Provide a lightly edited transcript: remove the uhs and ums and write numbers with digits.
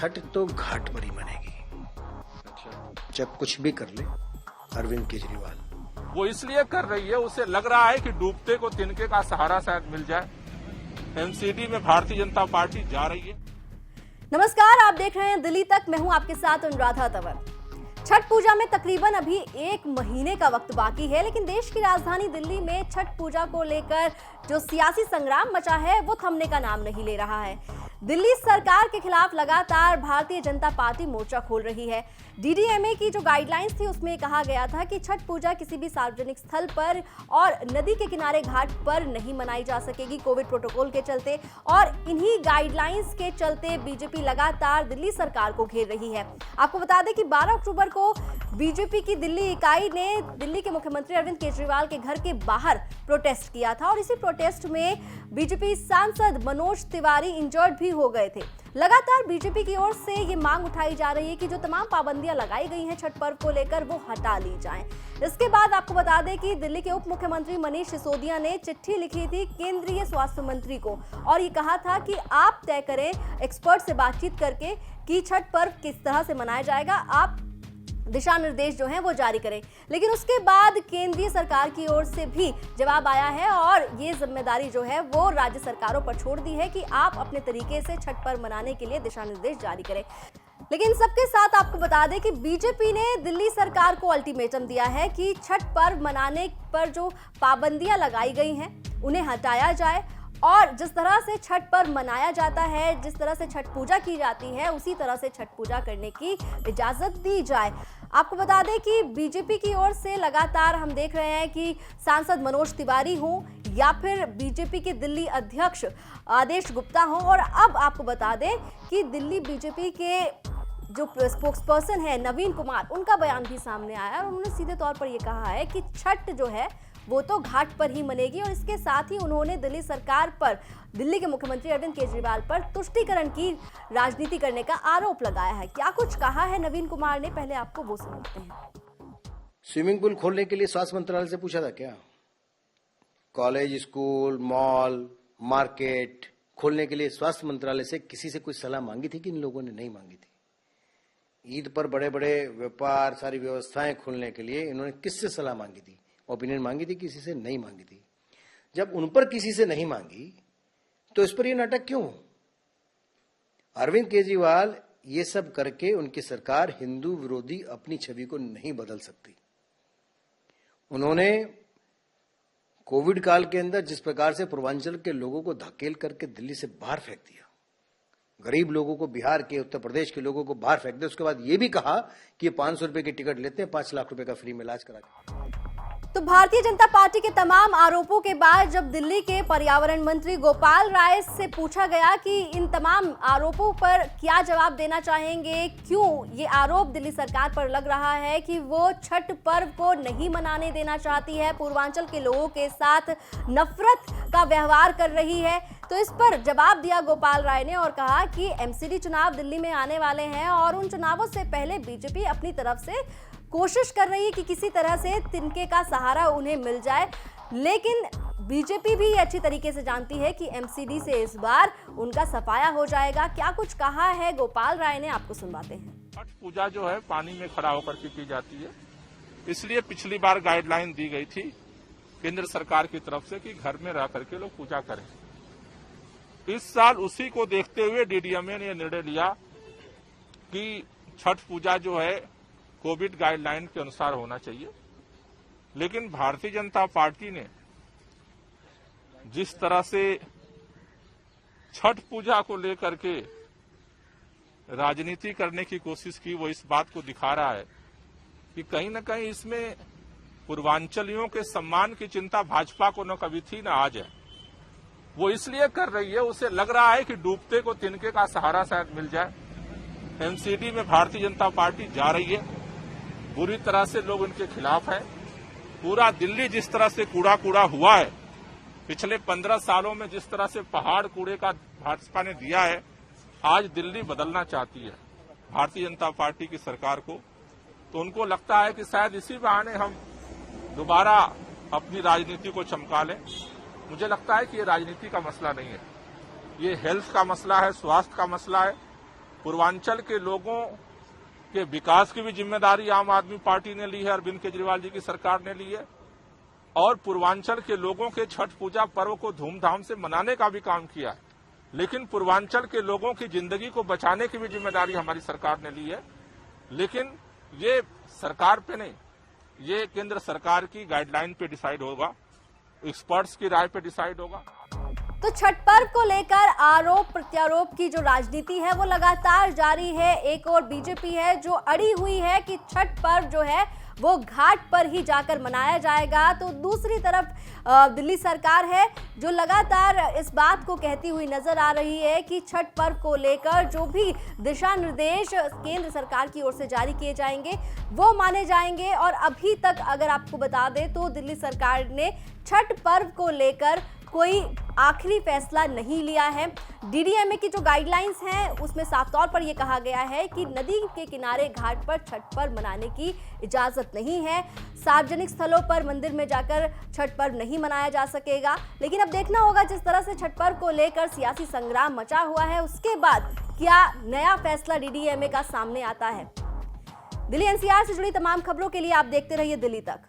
छठ तो घाट पर ही मनेगी। जब कुछ भी कर ले अरविंद केजरीवाल, वो इसलिए कर रही है, उसे लग रहा है कि डूबते को तिनके का सहारा शायद मिल जाए। एमसीडी में भारतीय जनता पार्टी जा रही है। नमस्कार, आप देख रहे हैं दिल्ली तक। मैं हूं आपके साथ अनुराधा तंवर। छठ पूजा में तकरीबन अभी 1 महीने का वक्त बाकी है, लेकिन देश की राजधानी दिल्ली में छठ पूजा को लेकर जो सियासी संग्राम मचा है वो थमने का नाम नहीं ले रहा है। दिल्ली सरकार के खिलाफ लगातार भारतीय जनता पार्टी मोर्चा खोल रही है। डीडीएमए की जो गाइडलाइंस थी उसमें कहा गया था कि छठ पूजा किसी भी सार्वजनिक स्थल पर और नदी के किनारे घाट पर नहीं मनाई जा सकेगी कोविड प्रोटोकॉल के चलते, और इन्हीं गाइडलाइंस के चलते बीजेपी लगातार दिल्ली सरकार को घेर रही है। आपको बता दें कि 12 अक्टूबर को बीजेपी की दिल्ली इकाई ने दिल्ली के मुख्यमंत्री अरविंद केजरीवाल के घर के बाहर प्रोटेस्ट किया था, और इसी प्रोटेस्ट में बीजेपी सांसद मनोज तिवारी इंजर्ड भी हो गए थे। लगातार बीजेपी की ओर से ये मांग उठाई जा रही है कि जो तमाम पाबंदियां लगाई गई हैं छठ पर्व को लेकर वो हटा ली जाएं। इसके बाद आपको बता दें कि दिल्ली के उप मुख्यमंत्री मनीष सिसोदिया ने चिट्ठी लिखी थी केंद्रीय स्वास्थ्य मंत्री को, और ये कहा था कि आप तय करें एक्सपर्ट से बातचीत करके कि छठ पर्व किस तरह से मनाया जाएगा, आप दिशा निर्देश जो हैं वो जारी करें। लेकिन उसके बाद केंद्रीय सरकार की ओर से भी जवाब आया है, और ये जिम्मेदारी जो है वो राज्य सरकारों पर छोड़ दी है कि आप अपने तरीके से छठ पर्व मनाने के लिए दिशा निर्देश जारी करें। लेकिन सबके साथ आपको बता दें कि बीजेपी ने दिल्ली सरकार को अल्टीमेटम दिया है कि छठ पर्व मनाने पर जो पाबंदियां लगाई गई हैं उन्हें हटाया जाए, और जिस तरह से छठ पर्व मनाया जाता है, जिस तरह से छठ पूजा की जाती है, उसी तरह से छठ पूजा करने की इजाजत दी जाए। आपको बता दें कि बीजेपी की ओर से लगातार हम देख रहे हैं कि सांसद मनोज तिवारी हों या फिर बीजेपी के दिल्ली अध्यक्ष आदेश गुप्ता हों, और अब आपको बता दें कि दिल्ली बीजेपी के जो स्पोक्सपर्सन है नवीन कुमार, उनका बयान भी सामने आया, और उन्होंने सीधे तौर पर यह कहा है कि छठ जो है वो तो घाट पर ही मनेगी। और इसके साथ ही उन्होंने दिल्ली सरकार पर, दिल्ली के मुख्यमंत्री अरविंद केजरीवाल पर तुष्टीकरण की राजनीति करने का आरोप लगाया है। क्या कुछ कहा है नवीन कुमार ने, पहले आपको वो सुनाते हैं। स्विमिंग पूल खोलने के लिए स्वास्थ्य मंत्रालय से पूछा था क्या? कॉलेज, स्कूल, मॉल, मार्केट खोलने के लिए स्वास्थ्य मंत्रालय से किसी से कोई सलाह मांगी थी कि इन लोगों ने नहीं मांगी थी? ईद पर बड़े बड़े व्यापार, सारी व्यवस्थाएं खोलने के लिए इन्होंने किससे सलाह मांगी थी? ओपिनियन मांगी थी? किसी से नहीं मांगी थी। जब उन पर किसी से नहीं मांगी तो इस पर यह नाटक क्यों? अरविंद केजरीवाल ये सब करके उनकी सरकार हिंदू विरोधी अपनी छवि को नहीं बदल सकती। उन्होंने कोविड काल के अंदर जिस प्रकार से पूर्वांचल के लोगों को धकेल करके दिल्ली से बाहर फेंक दिया, गरीब लोगों को, बिहार के, उत्तर प्रदेश के लोगों को बाहर फेंक दिया, उसके बाद ये भी कहा कि 500 रुपए की टिकट लेते हैं, 5 लाख रुपए का फ्री में इलाज करा। तो भारतीय जनता पार्टी के तमाम आरोपों के बाद जब दिल्ली के पर्यावरण मंत्री गोपाल राय से पूछा गया कि इन तमाम आरोपों पर क्या जवाब देना चाहेंगे, क्यों ये आरोप दिल्ली सरकार पर लग रहा है कि वो छठ पर्व को नहीं मनाने देना चाहती है, पूर्वांचल के लोगों के साथ नफरत का व्यवहार कर रही है, तो इस पर जवाब दिया गोपाल राय ने और कहा कि एमसीडी चुनाव दिल्ली में आने वाले हैं, और उन चुनावों से पहले बीजेपी अपनी तरफ से कोशिश कर रही है कि किसी तरह से तिनके का सहारा उन्हें मिल जाए। लेकिन बीजेपी भी अच्छी तरीके से जानती है कि एमसीडी से इस बार उनका सफाया हो जाएगा। क्या कुछ कहा है गोपाल राय ने, आपको सुनवाते हैं। छठ पूजा जो है पानी में खड़ा होकर के की जाती है, इसलिए पिछली बार गाइडलाइन दी गई थी केंद्र सरकार की तरफ से कि घर में रह करके लोग पूजा करें। इस साल उसी को देखते हुए डीडीएमए ने निर्णय लिया कि छठ पूजा जो है कोविड गाइडलाइन के अनुसार होना चाहिए। लेकिन भारतीय जनता पार्टी ने जिस तरह से छठ पूजा को लेकर के राजनीति करने की कोशिश की, वो इस बात को दिखा रहा है कि कहीं न कहीं इसमें पूर्वांचलियों के सम्मान की चिंता भाजपा को न कभी थी न आज है। वो इसलिए कर रही है, उसे लग रहा है कि डूबते को तिनके का सहारा शायद मिल जाए। एमसीडी में भारतीय जनता पार्टी जा रही है, बुरी तरह से लोग उनके खिलाफ हैं। पूरा दिल्ली जिस तरह से कूड़ा कूड़ा हुआ है, पिछले 15 सालों में जिस तरह से पहाड़ कूड़े का भाजपा ने दिया है, आज दिल्ली बदलना चाहती है भारतीय जनता पार्टी की सरकार को। तो उनको लगता है कि शायद इसी बहाने हम दोबारा अपनी राजनीति को चमका लें। मुझे लगता है कि ये राजनीति का मसला नहीं है, ये हेल्थ का मसला है, स्वास्थ्य का मसला है। पूर्वांचल के लोगों के विकास की भी जिम्मेदारी आम आदमी पार्टी ने ली है, अरविंद केजरीवाल जी की सरकार ने ली है, और पूर्वांचल के लोगों के छठ पूजा पर्व को धूमधाम से मनाने का भी काम किया है। लेकिन पूर्वांचल के लोगों की जिंदगी को बचाने की भी जिम्मेदारी हमारी सरकार ने ली है। लेकिन ये सरकार पे नहीं, ये केंद्र सरकार की गाइडलाइन पे डिसाइड होगा, एक्सपर्ट्स की राय पे डिसाइड होगा। तो छठ पर्व को लेकर आरोप प्रत्यारोप की जो राजनीति है वो लगातार जारी है। एक और बीजेपी है जो अड़ी हुई है कि छठ पर्व जो है वो घाट पर ही जाकर मनाया जाएगा, तो दूसरी तरफ दिल्ली सरकार है जो लगातार इस बात को कहती हुई नजर आ रही है कि छठ पर्व को लेकर जो भी दिशा निर्देश केंद्र सरकार की ओर से जारी किए जाएंगे वो माने जाएंगे। और अभी तक अगर आपको बता दें तो दिल्ली सरकार ने छठ पर्व को लेकर कोई आखिरी फैसला नहीं लिया है। डीडीएमए की जो गाइडलाइंस हैं उसमें साफ तौर पर यह कहा गया है कि नदी के किनारे घाट पर छठ पर्व मनाने की इजाजत नहीं है। सार्वजनिक स्थलों पर मंदिर में जाकर छठ पर्व नहीं मनाया जा सकेगा। लेकिन अब देखना होगा जिस तरह से छठ पर्व को लेकर सियासी संग्राम मचा हुआ है उसके बाद क्या नया फैसला डीडीएमए का सामने आता है। दिल्ली एनसीआर से जुड़ी तमाम खबरों के लिए आप देखते रहिए दिल्ली तक।